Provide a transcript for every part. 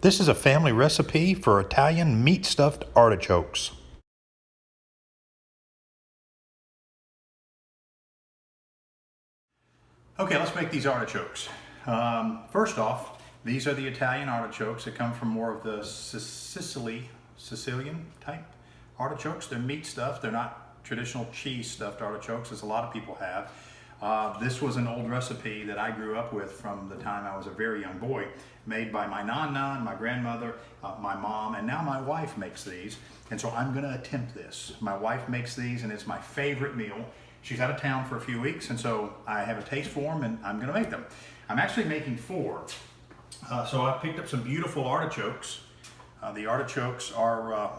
This is a family recipe for Italian meat stuffed artichokes. Okay, let's make these artichokes. First off, these are the Italian artichokes that come from more of the Sicilian type artichokes. They're meat stuffed. They're not traditional cheese stuffed artichokes as a lot of people have. This was an old recipe that I grew up with from the time I was a very young boy, made by my nonna, my grandmother, my mom, and now my wife makes these. And so I'm gonna attempt this. My wife makes these and it's my favorite meal. She's out of town for a few weeks, and so I have a taste for them and I'm gonna make them. I'm actually making 4. So I picked up some beautiful artichokes. The artichokes are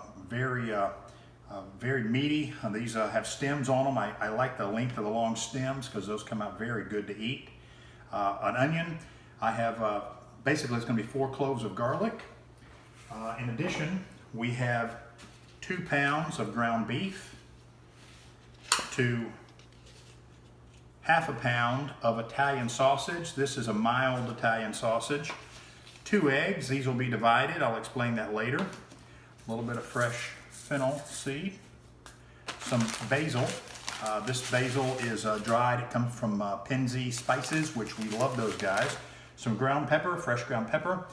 very meaty. These have stems on them. I like the length of the long stems because those come out very good to eat. An onion. I have, basically it's gonna be 4 cloves of garlic. In addition, we have 2 pounds of ground beef, to half a pound of Italian sausage. This is a mild Italian sausage. 2 eggs, these will be divided. I'll explain that later. A little bit of fresh fennel seed. Some basil. This basil is dried. It comes from Penzi Spices, which we love those guys. Some ground pepper, fresh ground pepper.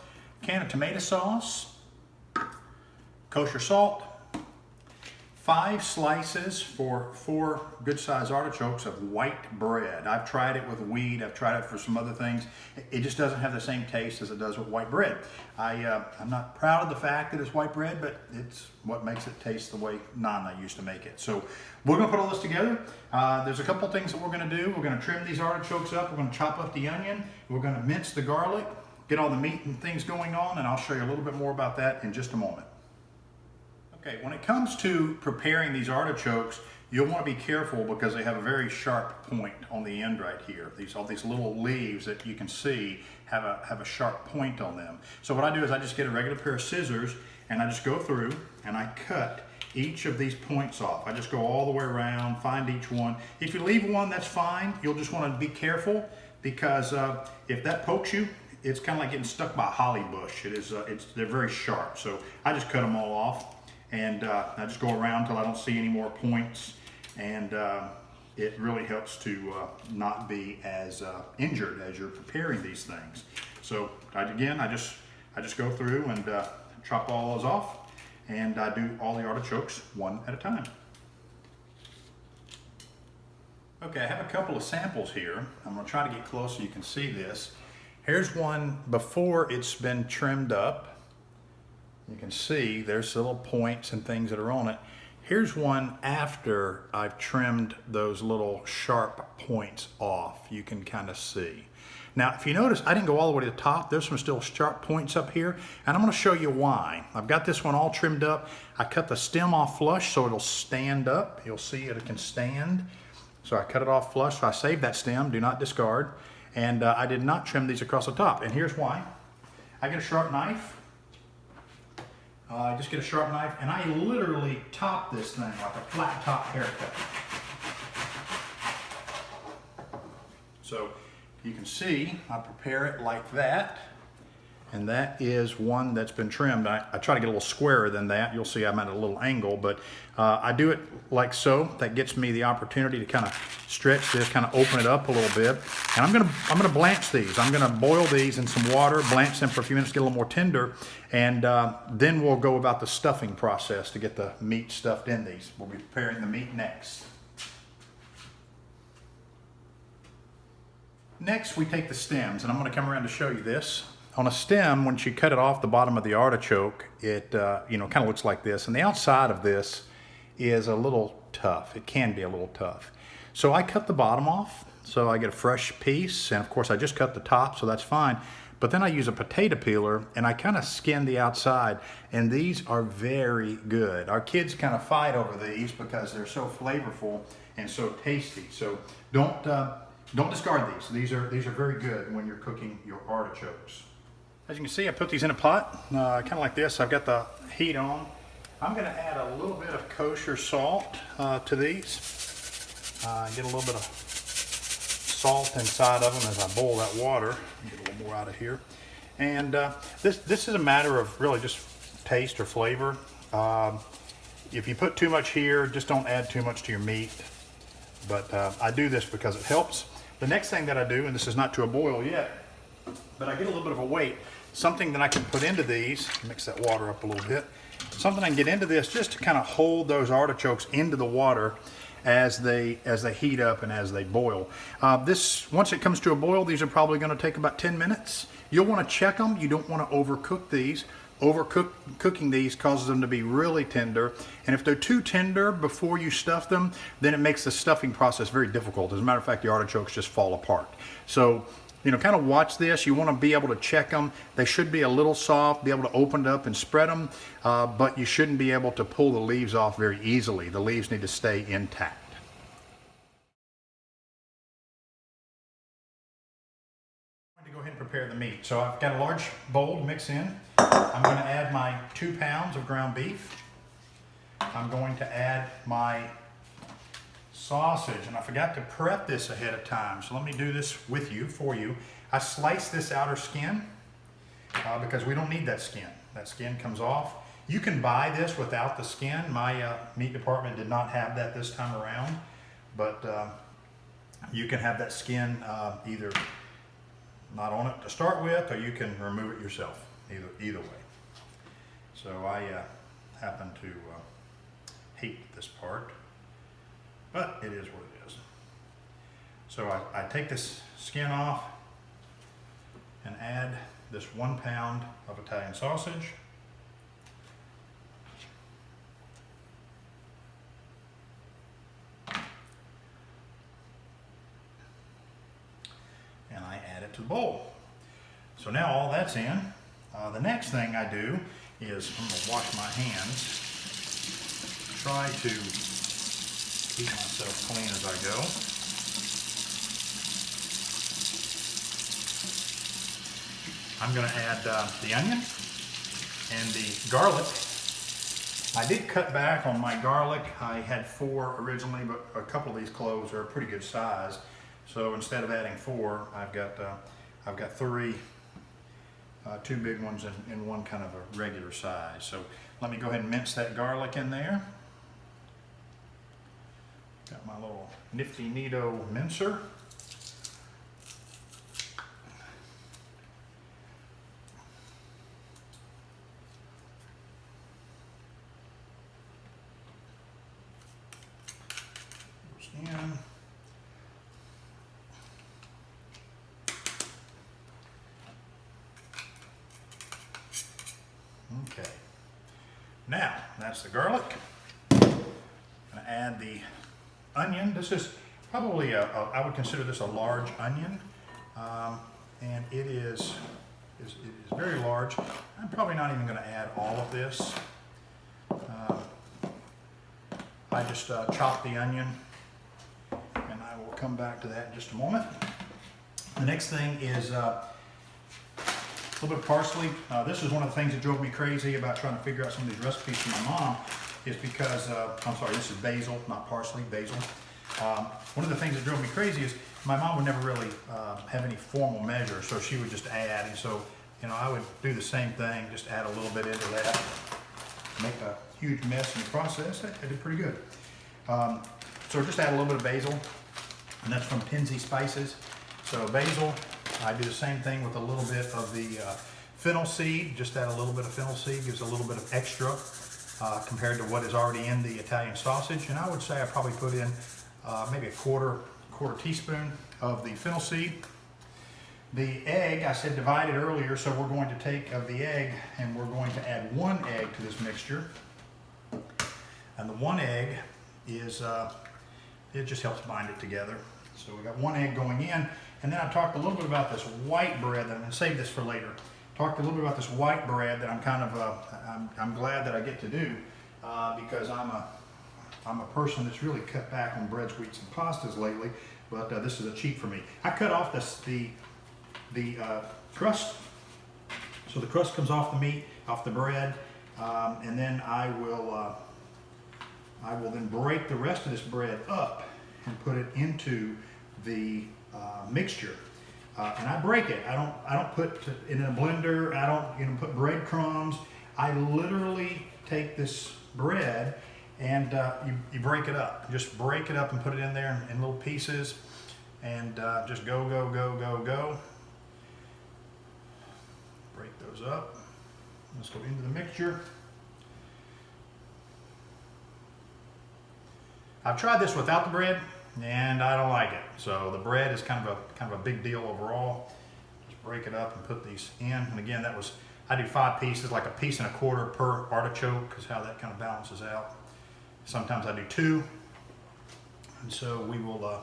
Can of tomato sauce. Kosher salt. 5 slices for 4 good-sized artichokes of white bread. I've tried it with wheat. I've tried it for some other things. It just doesn't have the same taste as it does with white bread. I'm not proud of the fact that it's white bread, but it's what makes it taste the way Nana used to make it. So we're gonna put all this together. There's a couple things that we're gonna do. We're gonna trim these artichokes up. We're gonna chop up the onion. We're gonna mince the garlic, get all the meat and things going on, and I'll show you a little bit more about that in just a moment. Okay, when it comes to preparing these artichokes, you'll want to be careful because they have a very sharp point on the end right here. All these little leaves that you can see have a sharp point on them. So what I do is I just get a regular pair of scissors and I just go through and I cut each of these points off. I just go all the way around, find each one. If you leave one, that's fine. You'll just want to be careful because if that pokes you, it's kind of like getting stuck by a holly bush. They're very sharp. So I just cut them all off. And I just go around until I don't see any more points, and it really helps to not be as injured as you're preparing these things. So I just go through and chop all those off, and I do all the artichokes one at a time. Okay, I have a couple of samples here. I'm gonna try to get close so you can see this. Here's one before it's been trimmed up. You can see there's little points and things that are on it. Here's one after I've trimmed those little sharp points off. You can kind of see. Now, if you notice, I didn't go all the way to the top. There's some still sharp points up here, and I'm gonna show you why. I've got this one all trimmed up. I cut the stem off flush so it'll stand up. You'll see it can stand. So I cut it off flush, so I saved that stem, do not discard. And I did not trim these across the top, and here's why. I get a sharp knife. Just get a sharp knife, and I literally top this thing like a flat top haircut. So you can see I prepare it like that, and that is one that's been trimmed. I try to get a little squarer than that. You'll see I'm at a little angle, but I do it like so. That gets me the opportunity to kind of stretch this, kind of open it up a little bit. And I'm gonna blanch these. I'm gonna boil these in some water, blanch them for a few minutes, get a little more tender, and then we'll go about the stuffing process to get the meat stuffed in these. We'll be preparing the meat next. Next, we take the stems, and I'm gonna come around to show you this. On a stem, once you cut it off the bottom of the artichoke, it kind of looks like this. And the outside of this is a little tough. It can be a little tough. So I cut the bottom off, so I get a fresh piece. And of course, I just cut the top, so that's fine. But then I use a potato peeler, and I kind of skin the outside. And these are very good. Our kids kind of fight over these because they're so flavorful and so tasty. So don't discard these. These are very good when you're cooking your artichokes. As you can see, I put these in a pot, kind of like this. I've got the heat on. I'm going to add a little bit of kosher salt to these. Get a little bit of salt inside of them as I boil that water. Get a little more out of here. And this is a matter of really just taste or flavor. If you put too much here, just don't add too much to your meat. But I do this because it helps. The next thing that I do, and this is not to a boil yet, but I get a little bit of a weight, something that I can put into these, mix that water up a little bit, something I can get into this just to kind of hold those artichokes into the water as they heat up and as they boil. Once it comes to a boil, these are probably going to take about 10 minutes. You'll want to check them. You don't want to overcook these. Cooking these causes them to be really tender, and if they're too tender before you stuff them, then it makes the stuffing process very difficult. As a matter of fact, the artichokes just fall apart. So, you know, kind of watch this. You want to be able to check them. They should be a little soft, be able to open it up and spread them, but you shouldn't be able to pull the leaves off very easily. The leaves need to stay intact. I'm going to go ahead and prepare the meat. So I've got a large bowl to mix in. I'm going to add my 2 pounds of ground beef. I'm going to add my sausage, and I forgot to prep this ahead of time, so let me do this for you. I sliced this outer skin because we don't need that skin. That skin comes off. You can buy this without the skin. My meat department did not have that this time around, but you can have that skin either not on it to start with, or you can remove it yourself. Either way. So I happen to hate this part, but it is what it is. So I take this skin off and add this 1 pound of Italian sausage. And I add it to the bowl. So now all that's in. The next thing I do is I'm going to wash my hands, try to keep myself clean as I go. I'm going to add the onion and the garlic. I did cut back on my garlic. I had 4 originally, but a couple of these cloves are a pretty good size. So instead of adding 4, I've got 3. 2 big ones and 1 kind of a regular size. So let me go ahead and mince that garlic in there. Got my little nifty neato mincer. Goes in. Okay, now that's the garlic. I'm going to add the onion. This is probably I would consider this a large onion, and it is very large. I'm probably not even going to add all of this. I just chop the onion, and I will come back to that in just a moment. The next thing is a little bit of parsley. This is one of the things that drove me crazy about trying to figure out some of these recipes from my mom, is because, I'm sorry, this is basil, not parsley, basil. One of the things that drove me crazy is my mom would never really have any formal measure, so she would just add, and so, you know, I would do the same thing, just add a little bit into that, make a huge mess in the process. I did pretty good. So just add a little bit of basil, and that's from Pinsey Spices. So basil, I do the same thing with a little bit of the fennel seed. Just add a little bit of fennel seed, gives a little bit of extra compared to what is already in the Italian sausage. And I would say I probably put in maybe a quarter teaspoon of the fennel seed. The egg, I said divided earlier, so we're going to take of the egg and we're going to add 1 egg to this mixture. And the 1 egg is, it just helps bind it together. So we got 1 egg going in. And then I talked a little bit about this white bread, that I'm going to save this for later. Talked a little bit about this white bread that I'm kind of, I'm glad that I get to do because I'm a person that's really cut back on breads, wheats, and pastas lately, but this is a cheat for me. I cut off the crust, so the crust comes off the meat, off the bread, and then I will then break the rest of this bread up and put it into the mixture. and I break it. I don't put it in a blender. I don't put breadcrumbs. I literally take this bread and you break it up. Just break it up and put it in there in little pieces, and just go. Break those up. Let's go into the mixture. I've tried this without the bread, and I don't like it. So the bread is kind of a big deal overall. Just break it up and put these in. And again, I do 5 pieces, like 1.25 pieces per artichoke, because how that kind of balances out. Sometimes I do 2, and so we will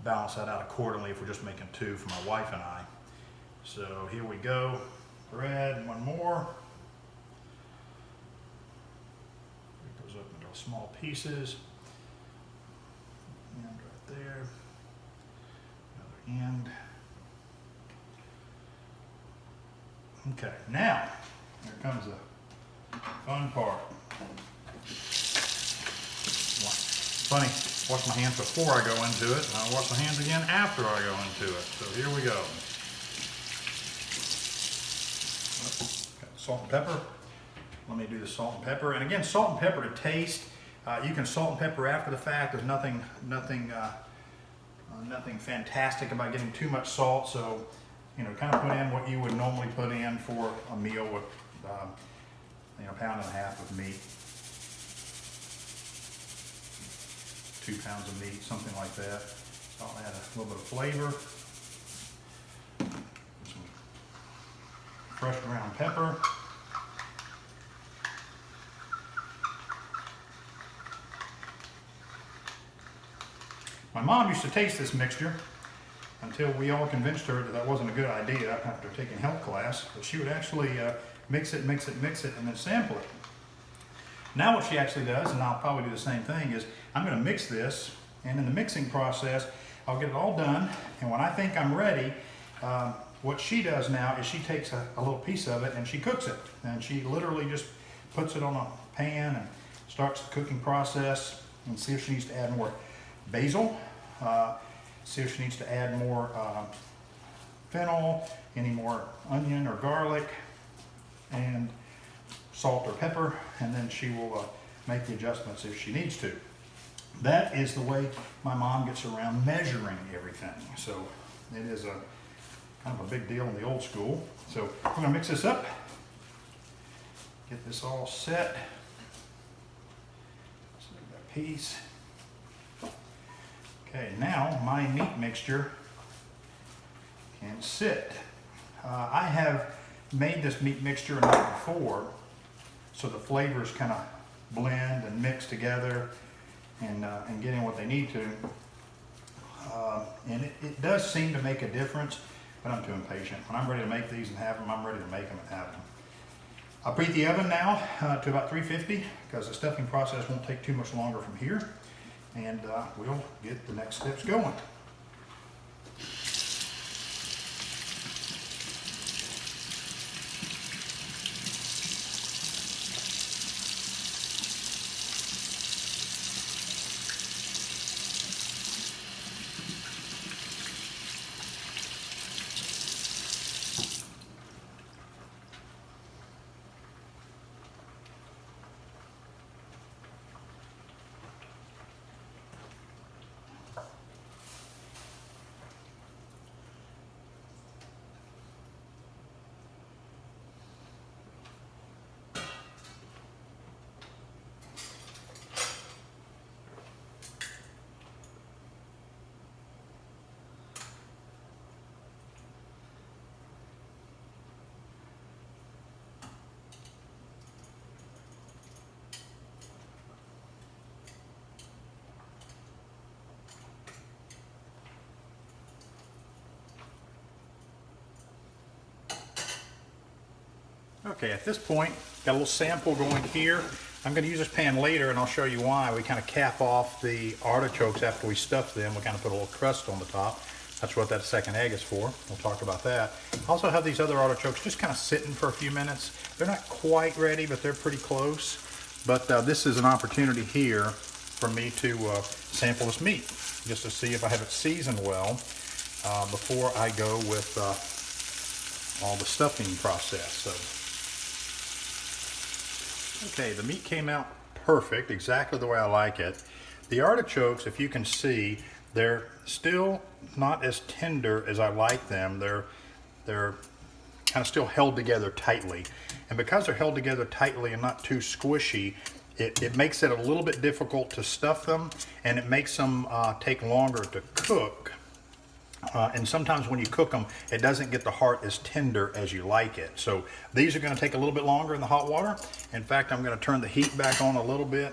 balance that out accordingly if we're just making 2 for my wife and I. So here we go. Bread, 1 more. Break those up into small pieces. End right there. Another end. Okay, now here comes the fun part. Funny, wash my hands before I go into it, and I'll wash my hands again after I go into it. So here we go. Got salt and pepper. Let me do the salt and pepper. And again, salt and pepper to taste. You can salt and pepper after the fact. There's nothing fantastic about getting too much salt. So, kind of put in what you would normally put in for a meal with, 1.5 pounds of meat, 2 pounds of meat, something like that. So I'll add a little bit of flavor. Some fresh ground pepper. My mom used to taste this mixture until we all convinced her that wasn't a good idea after taking health class. But she would actually mix it, and then sample it. Now what she actually does, and I'll probably do the same thing, is I'm going to mix this, and in the mixing process, I'll get it all done, and when I think I'm ready, what she does now is she takes a little piece of it and she cooks it. And she literally just puts it on a pan and starts the cooking process, and see if she needs to add more basil, see if she needs to add more fennel, any more onion or garlic, and salt or pepper, and then she will make the adjustments if she needs to. That is the way my mom gets around measuring everything. So it is kind of a big deal in the old school. So we're going to mix this up, get this all set. Let's make that piece. Okay, now my meat mixture can sit. I have made this meat mixture a night before, so the flavors kind of blend and mix together and getting what they need to. And it does seem to make a difference, but I'm too impatient. When I'm ready to make these and have them, I'm ready to make them and have them. I'll preheat the oven now to about 350, because the stuffing process won't take too much longer from here, and we'll get the next steps going. Okay, at this point, got a little sample going here. I'm going to use this pan later, and I'll show you why. We kind of cap off the artichokes after we stuff them. We kind of put a little crust on the top. That's what that second egg is for. We'll talk about that. I also have these other artichokes just kind of sitting for a few minutes. They're not quite ready, but they're pretty close. But this is an opportunity here for me to sample this meat, just to see if I have it seasoned well. before I go with all the stuffing process. So, okay, the meat came out perfect, exactly the way I like it. The artichokes, if you can see, they're still not as tender as I like them. They're kind of still held together tightly. And because they're held together tightly and not too squishy, it makes it a little bit difficult to stuff them, and it makes them take longer to cook. And sometimes when you cook them, it doesn't get the heart as tender as you like it. So these are going to take a little bit longer in the hot water. In fact, I'm going to turn the heat back on a little bit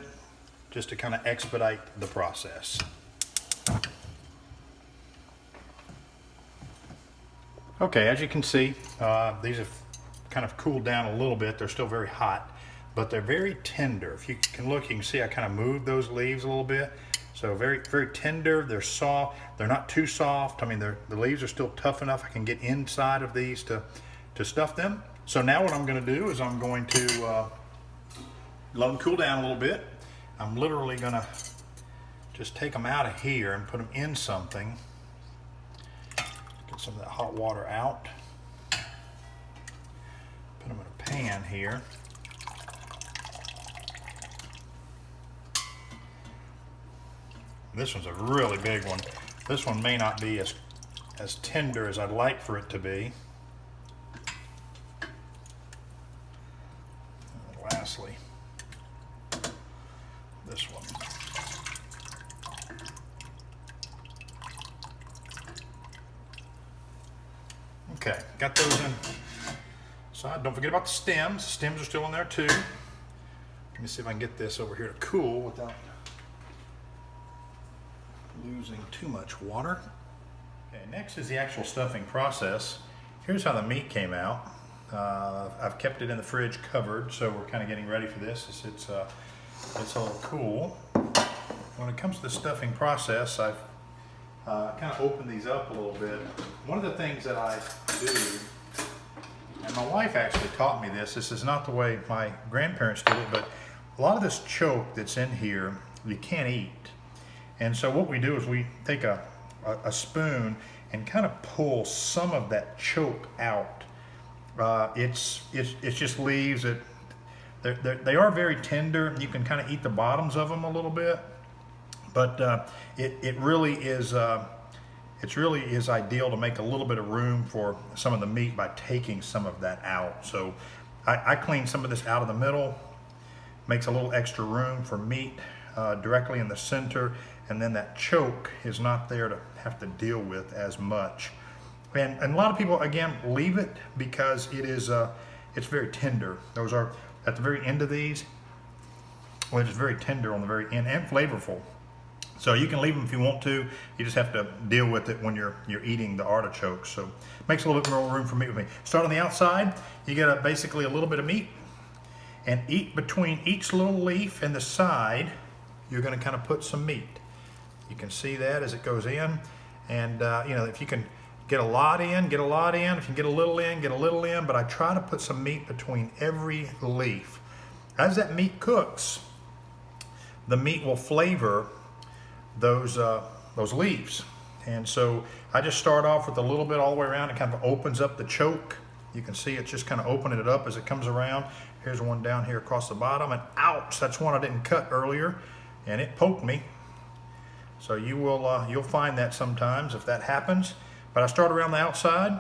just to kind of expedite the process. Okay, as you can see, these have kind of cooled down a little bit. They're still very hot, but they're very tender. If you can look, you can see I kind of moved those leaves a little bit. So very, very tender. They're soft. They're not too soft. I mean, the leaves are still tough enough. I can get inside of these to stuff them. So now what I'm going to do is I'm going to let them cool down a little bit. I'm literally going to just take them out of here and put them in something. Get some of that hot water out. Put them in a pan here. This one's a really big one. This one may not be as tender as I'd like for it to be. And lastly, this one. Okay, got those in. Side. Don't forget about the stems. The stems are still in there too. Let me see if I can get this over here to cool without losing too much water. Okay, next is the actual stuffing process. Here's how the meat came out. I've kept it in the fridge covered, so we're kind of getting ready for this. It's a little cool. When it comes to the stuffing process, I've kind of opened these up a little bit. One of the things that I do, and my wife actually taught me this. This is not the way my grandparents did it, but a lot of this choke that's in here, you can't eat. And so what we do is we take a spoon and kind of pull some of that choke out. It's just leaves it. They are very tender. You can kind of eat the bottoms of them a little bit, but it really is ideal to make a little bit of room for some of the meat by taking some of that out. So I clean some of this out of the middle, makes a little extra room for meat directly in the center, and then that choke is not there to have to deal with as much. And a lot of people, again, leave it because it's very tender. Those are at the very end of these. Well, it's very tender on the very end and flavorful. So you can leave them if you want to. You just have to deal with it when you're eating the artichokes. So it makes a little bit more room for meat with me. Start on the outside. You get basically a little bit of meat, and eat between each little leaf and the side. You're going to kind of put some meat. You can see that as it goes in, and if you can get a lot in, get a lot in. If you can get a little in, get a little in. But I try to put some meat between every leaf. As that meat cooks, the meat will flavor those leaves. And so I just start off with a little bit all the way around. It kind of opens up the choke. You can see it's just kind of opening it up as it comes around. Here's one down here across the bottom, and ouch, that's one I didn't cut earlier, and it poked me. So you'll find that sometimes if that happens. But I start around the outside,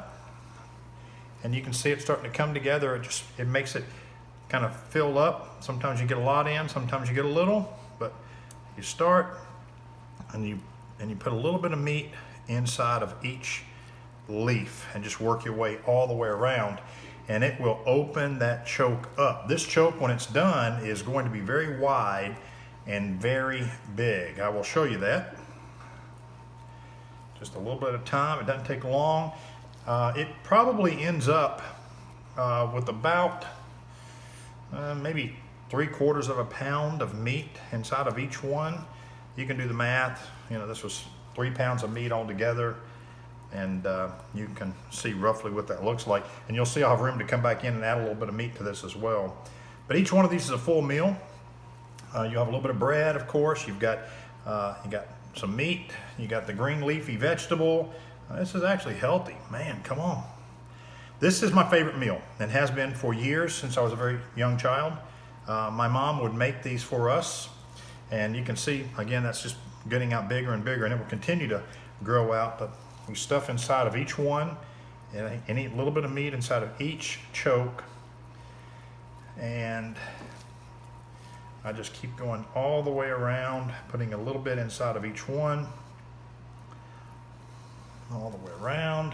and you can see it starting to come together. It makes it kind of fill up. Sometimes you get a lot in, sometimes you get a little, but you start and you put a little bit of meat inside of each leaf and just work your way all the way around, and it will open that choke up. This choke, when it's done, is going to be very wide and very big. I will show you that. Just a little bit of time. It doesn't take long. It probably ends up with about maybe 3/4 of a pound of meat inside of each one. You can do the math. This was 3 pounds of meat altogether, and you can see roughly what that looks like. And you'll see I'll have room to come back in and add a little bit of meat to this as well. But each one of these is a full meal. You have a little bit of bread, of course. You got some meat. You got the green leafy vegetable. This is actually healthy. Man, come on. This is my favorite meal and has been for years since I was a very young child. My mom would make these for us, and you can see, again, that's just getting out bigger and bigger, and it will continue to grow out. But we stuff inside of each one and eat a little bit of meat inside of each choke. And I just keep going all the way around, putting a little bit inside of each one, all the way around,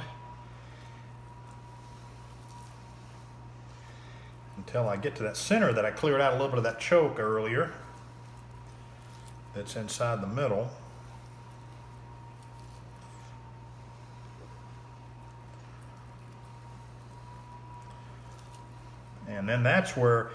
until I get to that center that I cleared out a little bit of that choke earlier that's inside the middle. And then that's where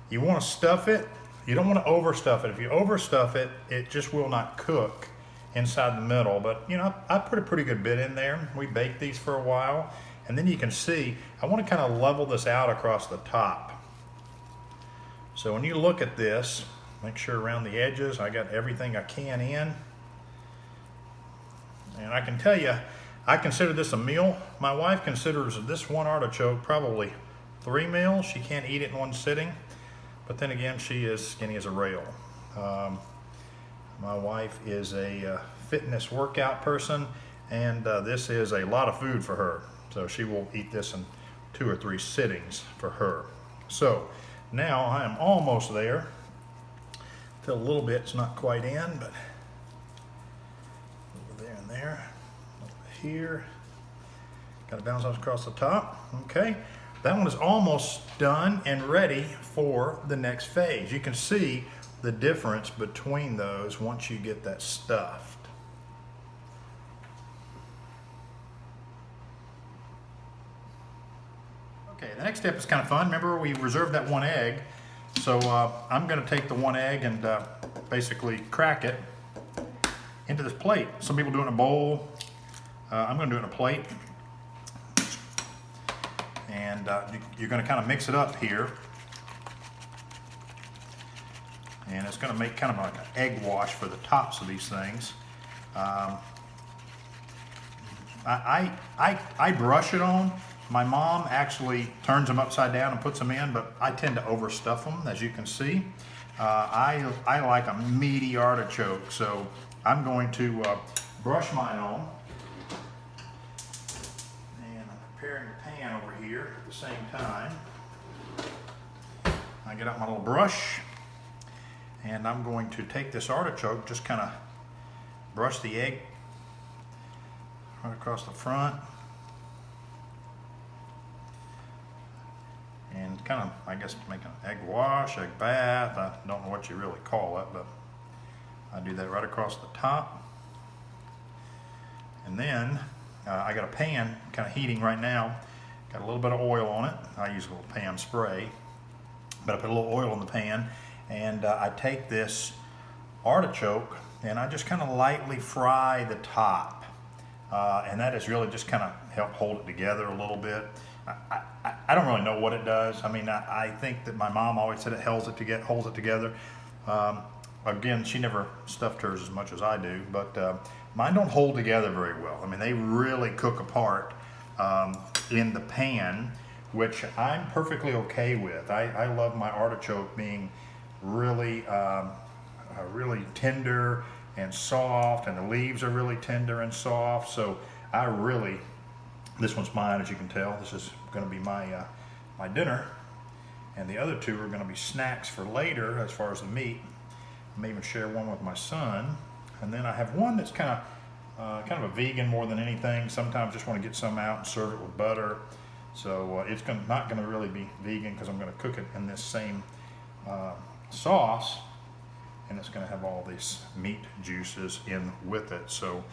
you want to stuff it. You don't want to overstuff it. If you overstuff it, it just will not cook inside the middle. But you know, I put a pretty good bit in there. We baked these for a while, and then you can see I want to kind of level this out across the top. So when you look at this, make sure around the edges I got everything I can in. And I can tell you, I consider this a meal. My wife considers this one artichoke probably 3 meals. She can't eat it in one sitting. But then again, she is skinny as a rail. My wife is a fitness workout person, and this is a lot of food for her. So she will eat this in 2 or 3 sittings for her. So now I am almost there. Feel a little bit, it's not quite in, but over there and there, over here. Got to bounce those across the top. Okay. That one is almost done and ready for the next phase. You can see the difference between those once you get that stuffed. Okay, the next step is kind of fun. Remember, we reserved that 1 egg. So I'm going to take the 1 egg and basically crack it into this plate. Some people do it in a bowl. I'm going to do it in a plate. And you're going to kind of mix it up here. And it's going to make kind of like an egg wash for the tops of these things. I brush it on. My mom actually turns them upside down and puts them in, but I tend to overstuff them, as you can see. I like a meaty artichoke, so I'm going to brush mine on. Preparing the pan over here at the same time. I get out my little brush, and I'm going to take this artichoke, just kind of brush the egg right across the front, and kind of, I guess, make an egg wash, egg bath. I don't know what you really call it, but I do that right across the top. And then I got a pan kind of heating right now. Got a little bit of oil on it. I use a little pan spray, but I put a little oil in the pan, and I take this artichoke and I just kind of lightly fry the top, and that is really just kind of help hold it together a little bit. I don't really know what it does. I mean, I think that my mom always said it holds it together. Again, she never stuffed hers as much as I do, but mine don't hold together very well. I mean, they really cook apart in the pan, which I'm perfectly okay with. I love my artichoke being really, really tender and soft, and the leaves are really tender and soft. So this one's mine, as you can tell. This is going to be my my dinner, and the other 2 are going to be snacks for later as far as the meat. I may even share one with my son, and then I have one that's kind of a vegan more than anything. Sometimes just want to get some out and serve it with butter. So it's not going to really be vegan, because I'm going to cook it in this same sauce, and it's going to have all these meat juices in with it. So,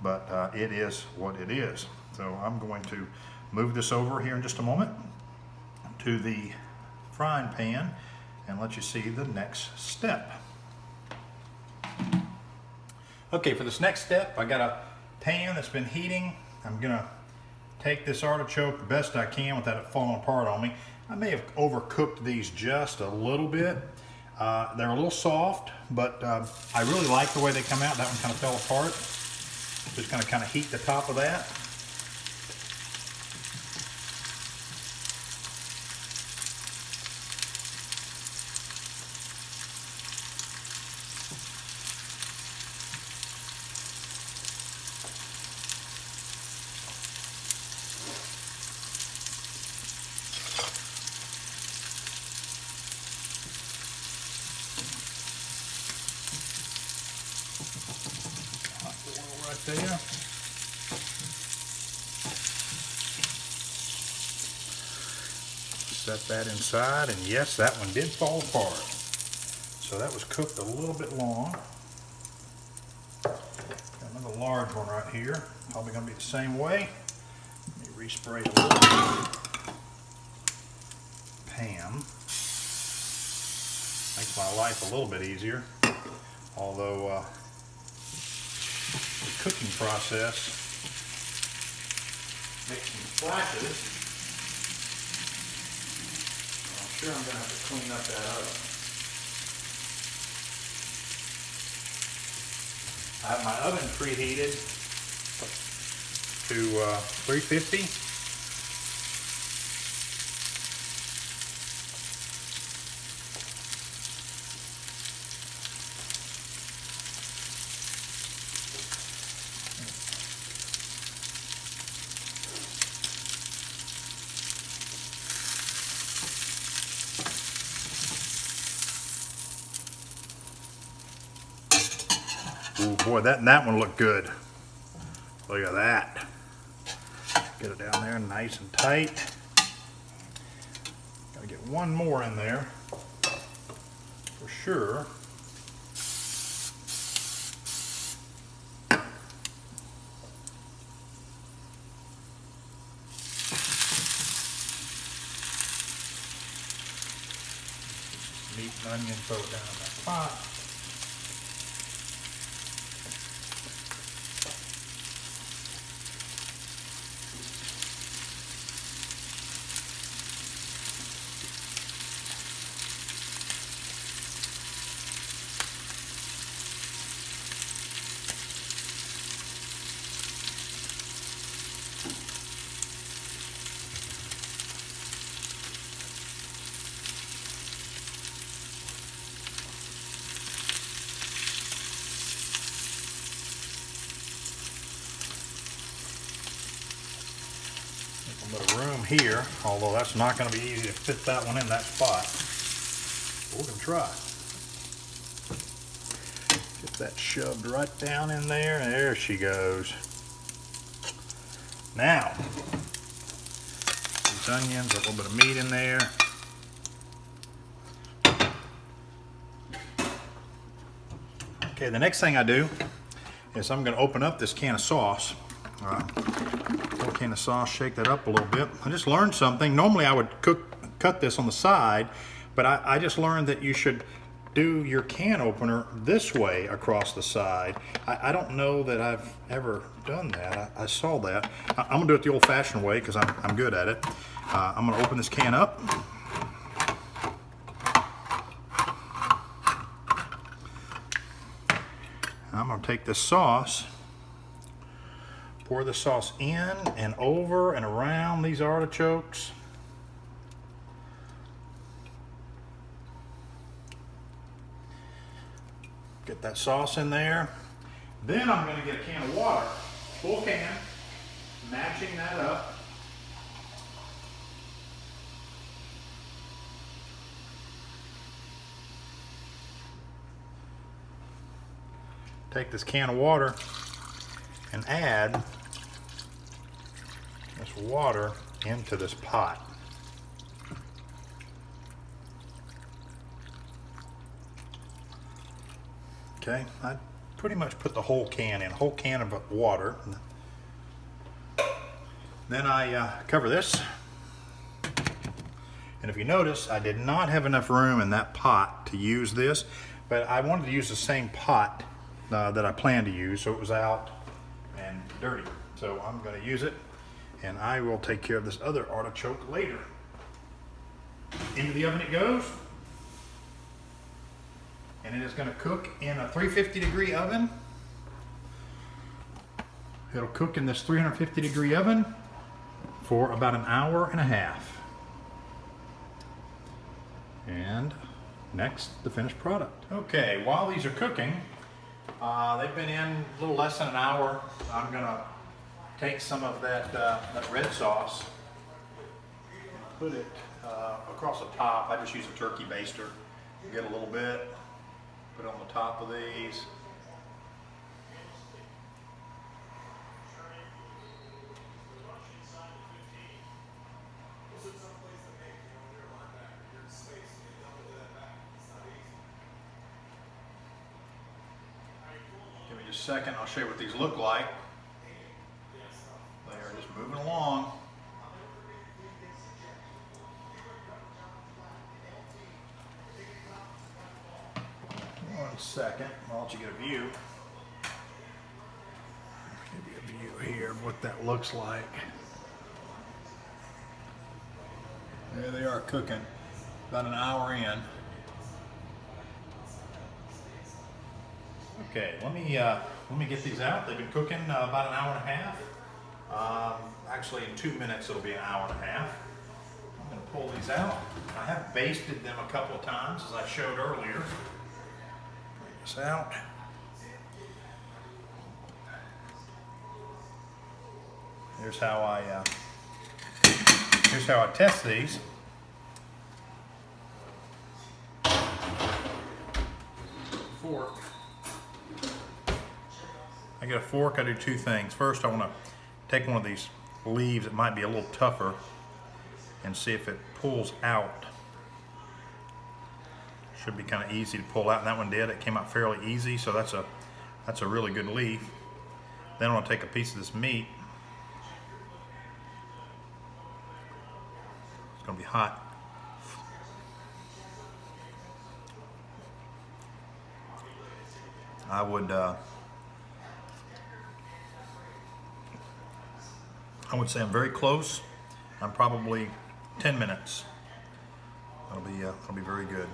but it is what it is. So I'm going to move this over here in just a moment to the frying pan and let you see the next step. Okay, for this next step, I got a pan that's been heating. I'm gonna take this artichoke the best I can without it falling apart on me. I may have overcooked these just a little bit. They're a little soft, but I really like the way they come out. That one kind of fell apart. Just gonna kind of heat the top of that. there. Set that inside, and yes, that one did fall apart. So that was cooked a little bit long. Got another large one right here. Probably going to be the same way. Let me respray a little bit. Pan. Makes my life a little bit easier. Although the cooking process makes some splashes. I'm sure I'm going to have to clean up that oven. I have my oven preheated to 350. Oh boy, that one looked good. Look at that. Get it down there nice and tight. Gotta get one more in there for sure. Meat and onion, throw it down in that pot. A little room here, although that's not going to be easy to fit that one in that spot. We're going to try. Get that shoved right down in there. There she goes. Now, these onions, a little bit of meat in there. Okay, the next thing I do is I'm going to open up this can of sauce. All right. Little can of sauce, shake that up a little bit. I just learned something. Normally I would cut this on the side, but I just learned that you should do your can opener this way across the side. I don't know that I've ever done that. I saw that. I'm gonna do it the old-fashioned way because I'm good at it. I'm gonna open this can up. I'm gonna take this sauce, pour the sauce in and over and around these artichokes. Get that sauce in there. Then I'm going to get a can of water, full can, matching that up. Take this can of water and add this water into this pot. Okay, I pretty much put the whole can in, whole can of water. Then I cover this. And if you notice, I did not have enough room in that pot to use this, but I wanted to use the same pot that I planned to use, so it was out and dirty. So I'm going to use it, and I will take care of this other artichoke later. Into the oven it goes, and it is going to cook in a 350-degree oven. It'll cook in this 350-degree oven for about an hour and a half. And next, the finished product. Okay, while these are cooking, they've been in a little less than an hour. I'm going to take some of that red sauce and put it across the top. I just use a turkey baster. Get a little bit, put it on the top of these. just a second, I'll show you what these look like. They are just moving along. One second, I'll let you get a view. Give you a view here of what that looks like. There they are cooking, about an hour in. Okay, let me get these out. They've been cooking about an hour and a half. Actually, in 2 minutes, it'll be an hour and a half. I'm going to pull these out. I have basted them a couple of times, as I showed earlier. Bring this out. Here's how I test these. Fork. I get a fork, I do two things. First, I want to take one of these leaves that might be a little tougher and see if it pulls out. Should be kind of easy to pull out, and that one did. It came out fairly easy, so that's a really good leaf. Then I want to take a piece of this meat. It's going to be hot. I would say I'm very close. I'm probably 10 minutes. That'll be very good.